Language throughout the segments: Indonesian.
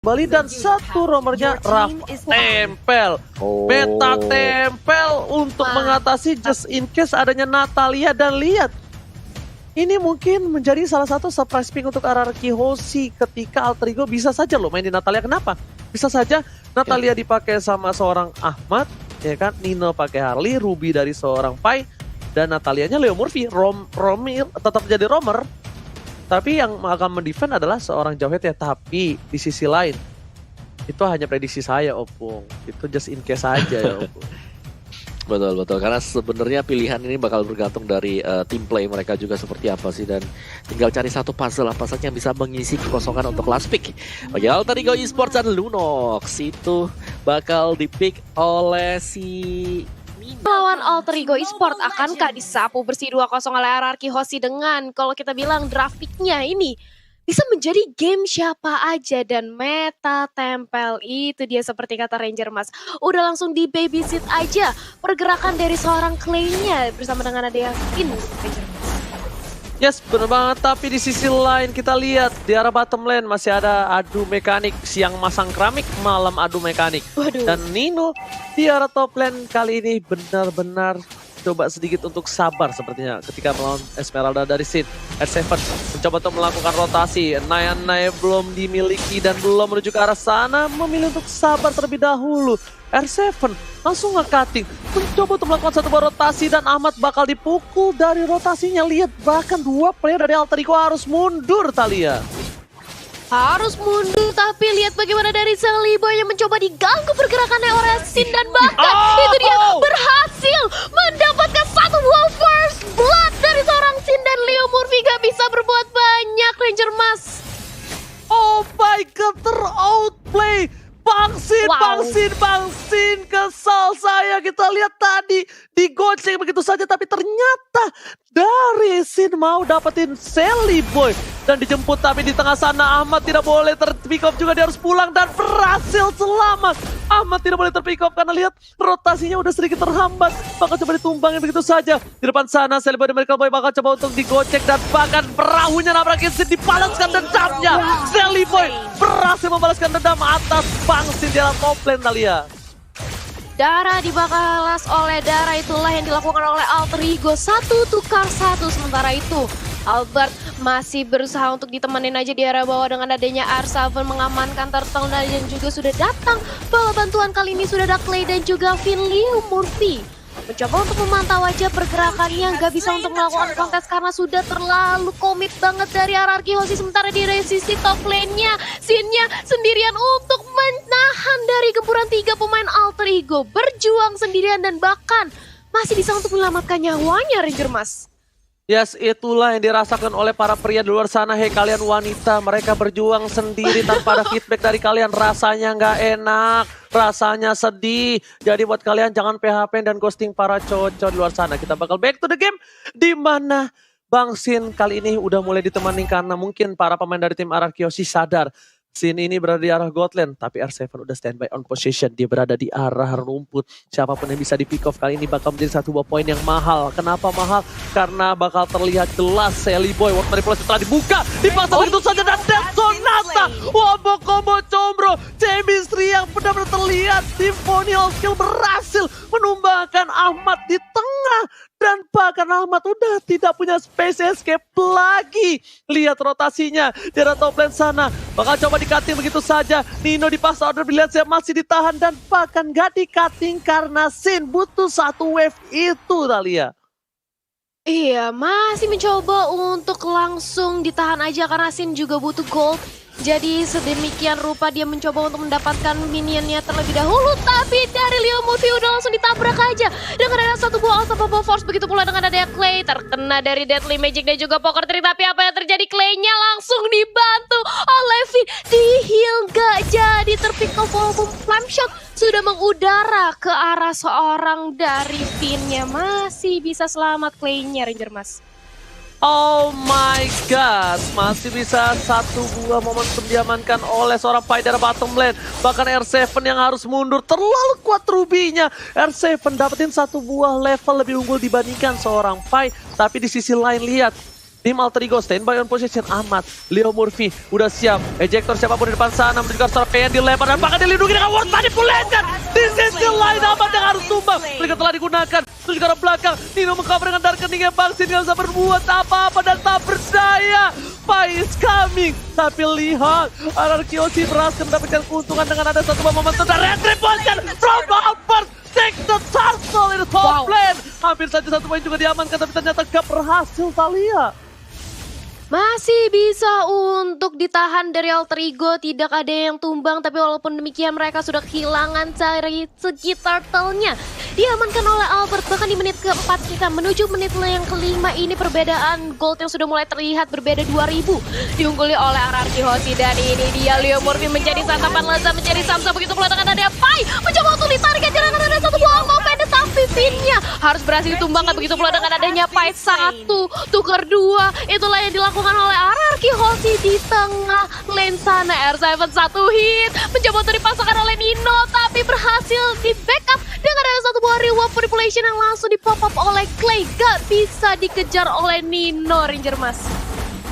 Kembali dan satu romernya Raf tempel. Meta tempel untuk mengatasi just in case adanya Natalia. Dan lihat, ini mungkin menjadi salah satu surprise pick untuk RRQ Hoshi ketika Alter Ego bisa saja loh main di Natalia. Kenapa? Bisa saja Natalia dipakai sama seorang Ahmad, ya kan? Nino pakai Harley, Ruby dari seorang Pai, dan Natalianya Leo Murphy. Romir tetap jadi romer. Tapi yang akan mendefend adalah seorang Jawhead ya. Tapi di sisi lain, itu hanya prediksi saya, Opung. Itu just in case aja ya, Opung. Betul. Karena sebenarnya pilihan ini bakal bergantung dari team play mereka juga seperti apa sih. Dan tinggal cari satu puzzle apa saja yang bisa mengisi kekosongan untuk last pick. Bagi Alter Ego Esports dan Lunox itu bakal dipick oleh si... Lawan Alter Ego Esports akankah disapu bersih 2-0 oleh RRQ Hoshi dengan kalau kita bilang draft pick-nya ini bisa menjadi game siapa aja, dan meta tempel itu dia seperti kata Ranger Mas. Udah langsung di babysit aja pergerakan dari seorang Clay-nya bersama dengan ada yang Ranger Mas. Yes, benar banget. Tapi di sisi lain kita lihat di arah bottom lane masih ada adu mekanik. Siang masang keramik, malam adu mekanik. Waduh. Dan Nino di arah top lane kali ini benar-benar coba sedikit untuk sabar sepertinya ketika melawan Esmeralda dari Sin. R7 mencoba untuk melakukan rotasi. Naya belum dimiliki dan belum menuju ke arah sana. Memilih untuk sabar terlebih dahulu. R7 langsung nge-cutting, mencoba untuk melakukan satu buah rotasi dan Ahmad bakal dipukul dari rotasinya. Lihat, bahkan dua player dari Alter Ego harus mundur, Thalia. Harus mundur, tapi lihat bagaimana dari Celiboy yang mencoba diganggu pergerakannya oleh Sin, dan bahkan itu dia berhasil mendapatkan satu buah first blood dari seorang Sin, dan Leo Murphy gak bisa berbuat banyak, Ranger Mas. Oh my god, ter-outplay. Bang Sin, kesal saya. Kita lihat tadi digoceng begitu saja, tapi ternyata dari Sin mau dapetin Celiboy. Dan dijemput, tapi di tengah sana Ahmad tidak boleh ter-pick off juga, dia harus pulang dan berhasil selamat. Ahmad tidak boleh ter-pick off karena lihat rotasinya udah sedikit terhambat. Bakal coba ditumbangin begitu saja. Di depan sana Celiboy dan Merkel Boy bakal coba untuk digocek dan bahkan perahunya nabrakin Sin, dibalaskan dendamnya. Celiboy berhasil membalaskan dendam atas Bang Sin di dalam top lane, Thalia. Dara dibalas oleh Dara, itulah yang dilakukan oleh Alter Ego. 1 tukar 1. Sementara itu Albert masih berusaha untuk ditemenin aja di area bawah dengan adanya R7 mengamankan turtle, dan juga sudah datang bawa bantuan. Kali ini sudah ada Clay dan juga Leo Murphy. Mencoba untuk memantau aja pergerakannya, nggak bisa untuk melakukan kontes karena sudah terlalu komit banget dari RRQ Hoshi. Sementara di sisi top lane-nya, Sin-nya sendirian untuk menahan dari gempuran 3 pemain Alter Ego. Berjuang sendirian dan bahkan masih bisa untuk menyelamatkan nyawanya, Ranger Mas. Yes, itulah yang dirasakan oleh para pria di luar sana. Hei kalian wanita, mereka berjuang sendiri tanpa ada feedback dari kalian. Rasanya nggak enak, rasanya sedih. Jadi buat kalian jangan PHP dan ghosting para cowok-cowok di luar sana. Kita bakal back to the game, di mana Bang Sin kali ini udah mulai ditemani karena mungkin para pemain dari tim RRQ Hoshi sadar Sin ini berada di arah Godland, tapi R7 udah standby on position. Dia berada di arah rumput. Siapapun yang bisa di pick off kali ini bakal menjadi satu buah poin yang mahal. Kenapa mahal? Karena bakal terlihat jelas Celiboy waktu manipulasi telah dibuka. Dipaksa begitu saja dan Death Sonata. Wombo combo combro. Chemistry yang benar-benar terlihat. Symphony of Skill berhasil menumbangkan Ahmad di tengah. Dan bahkan Ahmad udah tidak punya space escape lagi. Lihat rotasinya di arah top lane sana. Bakal coba di-cutting begitu saja. Nino dipaksa order, lihat saya masih ditahan. Dan bahkan gak di-cutting karena Sin butuh satu wave itu, Thalia. Iya, masih mencoba untuk langsung ditahan aja karena Sin juga butuh gold. Jadi sedemikian rupa dia mencoba untuk mendapatkan minionnya terlebih dahulu. Tapi dari Leo Murphy udah langsung ditabrak aja dengan ada satu buah Unstoppable Force. Begitu pula dengan ada Clay terkena dari Deadly Magic dan juga Poker Tree. Tapi apa yang terjadi? Clay-nya langsung dibantu oleh Finn. Di heal gak jadi terpick off walaupun Flame Shot sudah mengudara ke arah seorang dari Finn-nya. Masih bisa selamat Clay-nya, Ranger Mas. Oh my god, masih bisa satu buah momentum diamankan oleh seorang fighter bottom lane. Bahkan R7 yang harus mundur, terlalu kuat Ruby-nya. R7 dapetin satu buah level lebih unggul dibandingkan seorang Pai. Tapi di sisi lain lihat, Tim Alter Ego standby on position. Ahmad, Leo Murphy udah siap. Ejector siapapun di depan sana menuju ke arah PN dilempar dan bahkan dilindungi dengan Ward Manipulation. Di sisi lain Ahmad yang harus tumbang. Mereka telah digunakan menuju ke arah belakang. Nino mengcover dengan Darkening yang Bangsin gak bisa berbuat apa-apa dan tak berdaya. Pai is coming. Tapi lihat, RRQ berhasil mendapatkan keuntungan dengan ada satu momentum dan retribution from Albert. Take the turtle in the top lane. Hampir saja satu poin juga diamankan tapi ternyata gak berhasil Thalia. Masih bisa untuk ditahan dari Alter Ego, tidak ada yang tumbang, tapi walaupun demikian mereka sudah kehilangan dari segi turtle-nya. Diamankan oleh Albert, bahkan di menit keempat kita menuju menit yang kelima ini perbedaan gold yang sudah mulai terlihat berbeda 2000. Diungguli oleh RRQ Hoshi dan ini dia Leo Murphy menjadi santapan lezat, menjadi samsa begitu pula dengan ada Pai. Mencoba untuk ditarik aja dan ada satu buah mau pendek tapi pinnya harus berhasil ditumbangkan begitu pula dengan adanya Pai 1, tukar 2. Itulah yang dilakukan oleh RRQ Hoshi di tengah lane sana. R7 satu hit mencoba untuk dipasangkan oleh Nino tapi berhasil di backup dengan ada satu buah reward manipulation yang langsung di pop up oleh Clay. Gak bisa dikejar oleh Nino Ranger Mas.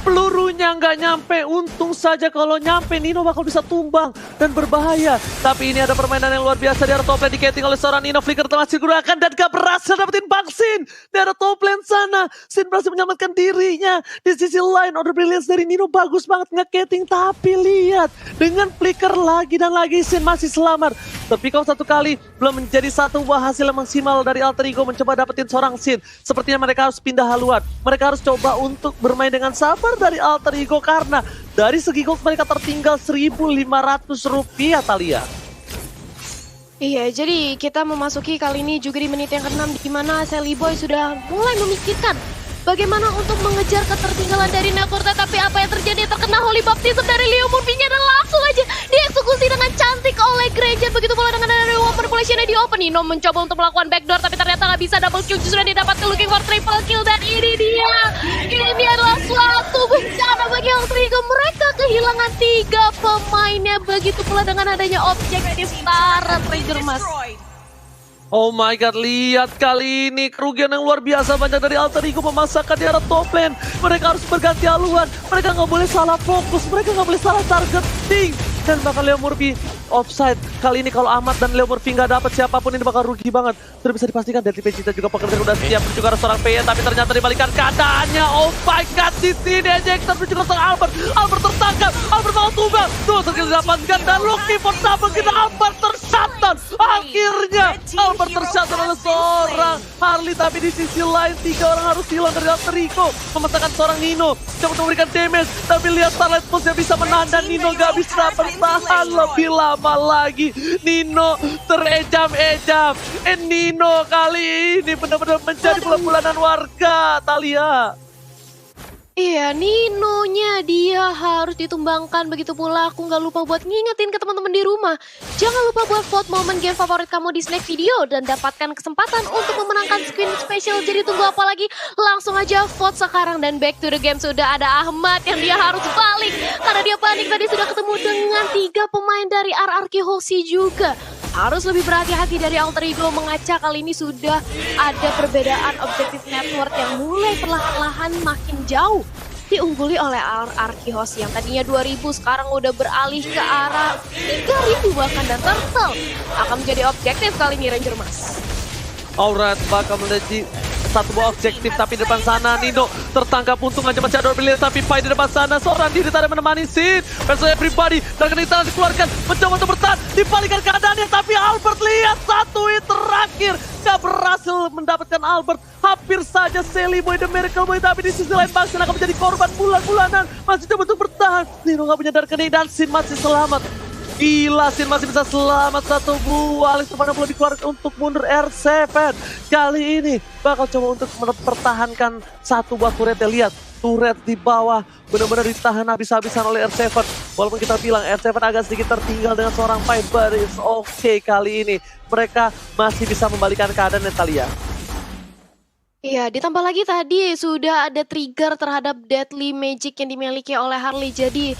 Pelurunya nggak nyampe, untung saja kalau nyampe Nino bakal bisa tumbang dan berbahaya. Tapi ini ada permainan yang luar biasa di arah top lane diketing oleh seorang Nino. Flicker termasuk digunakan dan gak berhasil dapetin Bang Sin. Di arah top lane sana, Sin berhasil menyelamatkan dirinya. Di sisi lain, order brilliance dari Nino bagus banget ngeketing. Tapi lihat, dengan flicker lagi dan lagi Sin masih selamat. Tapi kalau satu kali belum menjadi satu buah hasil yang maksimal dari Alter Ego mencoba dapetin seorang Sin. Sepertinya mereka harus pindah haluan. Mereka harus coba untuk bermain dengan sabar dari Alter Ego karena dari segi gold mereka tertinggal 1.500 rupiah Thalia. Iya, jadi kita memasuki kali ini juga di menit yang ke-6 di mana Sally Boy sudah mulai memikirkan bagaimana untuk mengejar ketertinggalan dari Nekurta. Tapi apa yang terjadi? Terkena Holy Baptism dari Leo Murphy-nya dan langsung aja dieksekusi dengan cantik oleh Granger. Begitu pula dengan ada reward manipulation-nya di open. Nino mencoba untuk melakukan backdoor tapi ternyata nggak bisa. Double kill justru didapatkan, looking for triple kill dan ini dia. Ini adalah suatu bencana bagi Alter Ego. Mereka kehilangan 3 pemainnya. Begitu pula dengan adanya objektif Tarat Ranger Mas. Oh my god, lihat kali ini kerugian yang luar biasa banyak dari Alter Ego memasakkan di arah top lane. Mereka harus berganti haluan, mereka nggak boleh salah fokus, mereka nggak boleh salah targeting. Dan bakal Leo Murphy offside. Kali ini kalau Ahmad dan Leo Murphy nggak dapat siapapun ini bakal rugi banget. Sudah bisa dipastikan dari Vegeta juga pekerjaan udah siap menuju ke arah seorang PN. Tapi ternyata dibalikan keadaannya. Oh my god, di sini ejector menuju ke seorang Albert. Albert tertangkap, Albert mau tumbang. Tuh terkira didapatkan dan looking for double kita Albert tershutdown. Akhirnya Albert tershutdown oleh seorang Harley. Tapi di sisi lain 3 orang harus hilang dari Alter Ego. Memasakkan seorang Nino, coba memberikan damage. Tapi lihat Starlight Pulse yang bisa menahan dan Nino gak bisa bertahan lebih lama lagi. Nino terejam-ejam. Nino kali ini benar-benar menjadi bulan-bulanan warga Thalia. Iya, Ninonya dia harus ditumbangkan. Begitu pula aku nggak lupa buat ngingetin ke teman-teman di rumah. Jangan lupa buat vote momen game favorit kamu di snack video dan dapatkan kesempatan untuk memenangkan screen special. Jadi tunggu apa lagi? Langsung aja vote sekarang dan back to the game. Sudah ada Ahmad yang dia harus balik karena dia panik tadi sudah ketemu dengan 3 pemain dari RRQ Hoshi juga. Harus lebih berhati-hati dari Alter Ego mengaca kali ini sudah ada perbedaan objektif network yang mulai perlahan-lahan makin jauh. Diungguli oleh RRQ Hoshi yang tadinya 2000 sekarang udah beralih ke arah 3000 bahkan dan Turtle akan menjadi objektif kali ini Ranger Mas. Alright, bakal menjadi satu buah objektif tapi di depan sana Nino tertangkap, untung aja masih ada Orbilia tapi Pai di depan sana seorang diri tadi menemani Sin versus everybody dan kenikmatan dikeluarkan mencoba untuk bertahan dibalikan keadaannya tapi Albert lihat satu hit terakhir gak berhasil mendapatkan Albert. Hampir saja Sally Boy the Miracle Boy tapi di sisi lain Bangsin akan menjadi korban bulan-bulanan. Masih coba untuk bertahan, Nino gak menyadarkan dan Sin masih selamat. Gila, Sin masih bisa selamat satu buah. Alex Tufana belum dikeluarkan untuk mundur R7. Kali ini bakal coba untuk mempertahankan satu buah turret. Lihat, turret di bawah benar-benar ditahan habis-habisan oleh R7. Walaupun kita bilang R7 agak sedikit tertinggal dengan seorang Pai, but it's okay kali ini. Mereka masih bisa membalikan keadaan Natalia. Iya, ditambah lagi tadi sudah ada trigger terhadap Deadly Magic yang dimiliki oleh Harley. Jadi,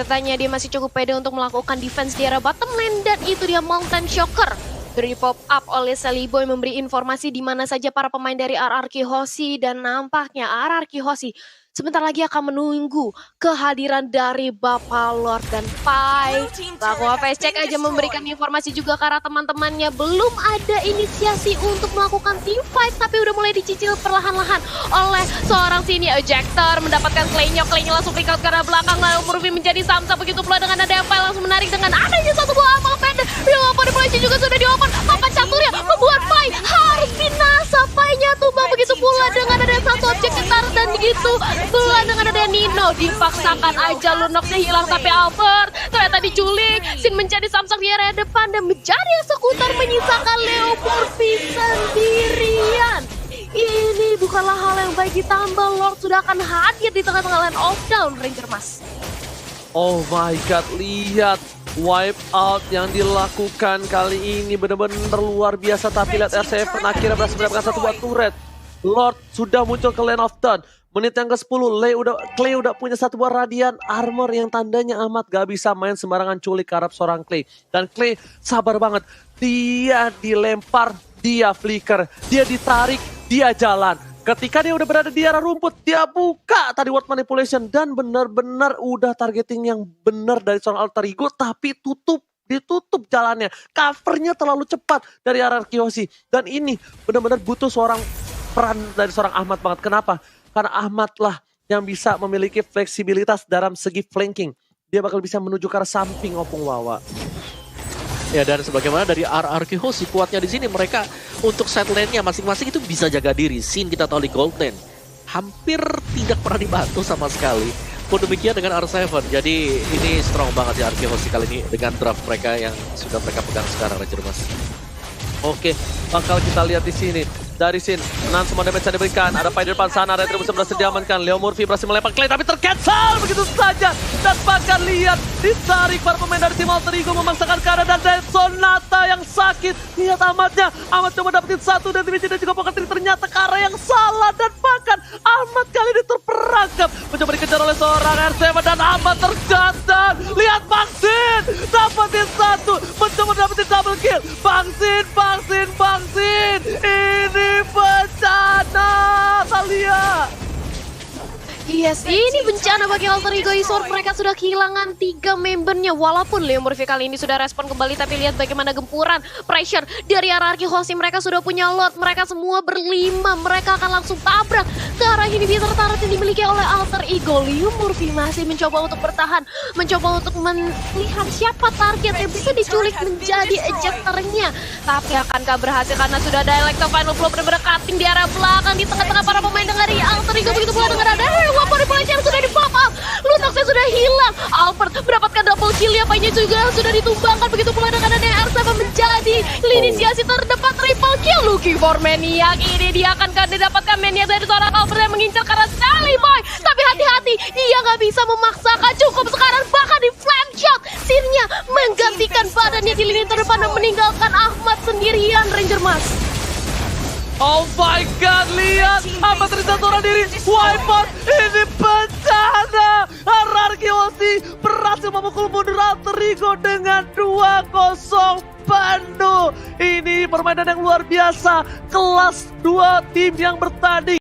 tanya dia masih cukup pede untuk melakukan defense di arah bottom lane. Dan itu dia Mountain Shocker. Dari pop up oleh Sally Boy memberi informasi di mana saja para pemain dari RRQ Hoshi. Dan nampaknya RRQ Hoshi sebentar lagi akan menunggu kehadiran dari Bapak Lord dan Pai. Lakukan face check aja memberikan informasi juga karena teman-temannya belum ada inisiasi untuk melakukan team fight, tapi udah mulai dicicil perlahan-lahan oleh seorang sini ejector mendapatkan Clay-nya langsung pick out ke arah belakang, lalu Murphy menjadi samsa, begitu pula dengan ada Pai langsung menarik dengan adanya satu buah amal pendek. Real manipulation juga sudah diopen, papan caturnya membuat Pai harus binasa. Pai-nya tumbang, begitu pula dengan ada satu objek ditaruh dan begitu pula dengan ada Nino dipaksakan aja Lunoxnya hilang, tapi Albert ternyata diculik. Sin menjadi samsak di area depan dan menjadi eksekutor menyisakan Leo Murphy sendirian. Ini bukanlah hal yang baik, ditambah Lord sudah akan hadir di tengah-tengah land of down Ranger Mas. Oh my god, lihat wipe out yang dilakukan kali ini benar-benar luar biasa. Tapi lihat R7 akhirnya berhasil mendapatkan satu buah turret. Lord sudah muncul ke Land of Dawn. Menit yang ke-10, Clay udah punya satu buah Radiant Armor yang tandanya amat gak bisa main sembarangan culik ke arah seorang Clay. Dan Clay sabar banget. Dia dilempar, dia flicker, dia ditarik, dia jalan. Ketika dia udah berada di area rumput, dia buka tadi word manipulation dan benar-benar udah targeting yang benar dari seorang alter ego, tapi ditutup jalannya. Covernya terlalu cepat dari arah Kyoshi. Dan ini benar-benar butuh seorang peran dari seorang Ahmad banget. Kenapa? Karena Ahmad lah yang bisa memiliki fleksibilitas dalam segi flanking. Dia bakal bisa menuju ke arah samping Opung Wawa. Ya, dan sebagaimana dari RRQ Hoshi kuatnya di sini, mereka untuk side lane-nya masing-masing itu bisa jaga diri. Sin kita tahu di Gold Lane hampir tidak pernah dibantu sama sekali. Pun demikian dengan R7. Jadi ini strong banget ya RRQ Hoshi kali ini dengan draft mereka yang sudah mereka pegang sekarang, Ranger Mas. Oke, bakal kita lihat di sini. Dari Sin, menahan semua damage yang diberikan. Ada Pai di depan sana, Retribution berhasil diamankan. Leo Murphy berhasil melempar Clay, tapi tercancel begitu saja. Dan bahkan lihat, ditarik para pemain dari tim Alter Ego memaksakan ke arah dan Sonata yang sakit. Lihat Ahmadnya, Ahmad coba dapetin satu dan Dimitri dan juga Pokatri ternyata ke arah yang salah. Dan bahkan Ahmad kali ini terperangkap. Mencoba dikejar oleh seorang R7 dan Ahmad tergantung. Lihat Bang Sin, dapetin satu. Mencoba dapetin double kill. Bang Sin. Ini bencana, Talia. Yes, ini bencana bagi Alter Ego Esports. Mereka sudah kehilangan 3 membernya. Walaupun Leo Murphy kali ini sudah respon kembali, tapi lihat bagaimana gempuran pressure dari RRQ Hoshi. Mereka sudah punya Lord, mereka semua berlima. Mereka akan langsung tabrak ke arah inhibitor turret yang dimiliki oleh Alter Ego. Leo Murphy masih mencoba untuk bertahan, mencoba untuk melihat siapa target yang bisa diculik menjadi ejectornya. Tapi akankah berhasil karena sudah ada Electro Final Blow benar-benar cutting di arah belakang di tengah-tengah para pemain dari Alter Ego. Begitu pula dengan ada manipulation sudah di-pop up. Lunoxnya sudah hilang. Albert mendapatkan double kill ya. Pai-nya juga sudah ditumbangkan. Begitu pula dengan adanya R7 menjadi inisiasi terdepan triple kill. Looking for Maniac. Ini dia akan didapatkan Maniac dari seorang Albert yang mengincar karena Sally Boy. Tapi hati-hati, dia nggak bisa memaksakan. Cukup sekarang bahkan di flame shot. Sinnya menggantikan badannya di lini terdepan dan meninggalkan Ahmad sendirian, Ranger Mas. Oh my god, lihat Ahmad terjatuh seorang diri. Wipe out, ini bencana. RRQ Hoshi berhasil memukul mundur Alter Ego dengan 2-0 penuh. Ini permainan yang luar biasa. Kelas 2 tim yang bertanding.